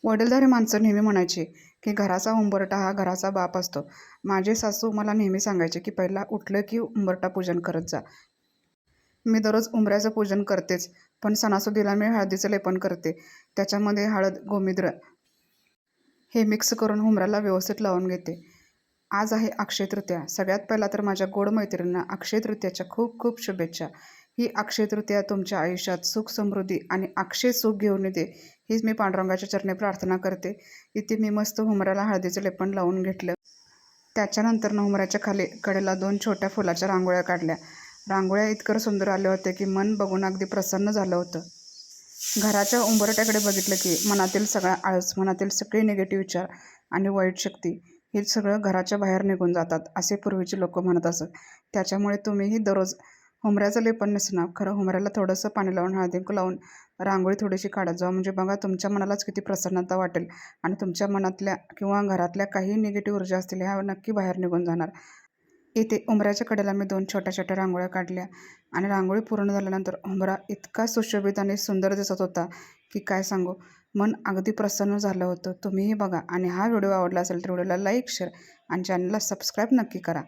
वडीलधारी माणसं नेहमी म्हणायची की घराचा उंबरठा हा घराचा बाप असतो. माझे सासू मला नेहमी सांगायचे की पहिला उठलं की उंबरठा पूजन करत जा. मी दररोज उंबऱ्याचं पूजन करतेच, पण सणासुदीला मी हळदीचं लेपन करते. त्याच्यामध्ये हळद, गोमित्र हे मिक्स करून उंबऱ्याला व्यवस्थित लावून घेते. आज आहे अक्षय तृतीया. सगळ्यात पहिला तर माझ्या गोड मैत्रिणींना अक्षय तृतीयाच्या खूप खूप शुभेच्छा. ही अक्षय तृतीया तुमच्या आयुष्यात सुख, समृद्धी आणि अक्षय सुख घेऊन येते, हीच मी पांडुरंगाच्या चरणी प्रार्थना करते. इथे मी मस्त उंबऱ्याला हळदीचं लेपन लावून घेतलं. त्याच्यानंतर उंबऱ्याच्या खाली कडेला 2 छोट्या फुलाच्या रांगोळ्या काढल्या. रांगोळ्या इतकं सुंदर आल्या होत्या की मन बघून अगदी प्रसन्न झालं होतं. घराच्या उंबरठ्याकडे बघितलं की मनातील सगळा आळस, मनातील सगळे निगेटिव्ह विचार आणि वाईट शक्ती हे सगळं घराच्या बाहेर निघून जातात, असे पूर्वीचे लोक म्हणत असत. त्याच्यामुळे तुम्हीही दररोज हुमऱ्याचं लेपन नसणार, खरं हुमऱ्याला थोडंसं पाणी लावून, हळदी लावून रांगोळी थोडीशी काढत जावा. म्हणजे बघा तुमच्या मनालाच किती प्रसन्नता वाटेल आणि तुमच्या मनातल्या किंवा घरातल्या काही निगेटिव्ह ऊर्जा असतील ह्या नक्की बाहेर निघून जाणार. इथे उंबऱ्याच्या कडेला मी 2 छोट्या-छोट्या रांगोळ्या काढल्या आणि रांगोळी पूर्ण झाल्यानंतर उंबरा इतका सुशोभित आणि सुंदर दिसत होता की काय सांगू. मन अगदी प्रसन्न झालं होतं. तुम्हीही बघा आणि हा व्हिडिओ आवडला असेल तर व्हिडिओला लाईक, शेअर आणि चॅनलला सबस्क्राईब नक्की करा.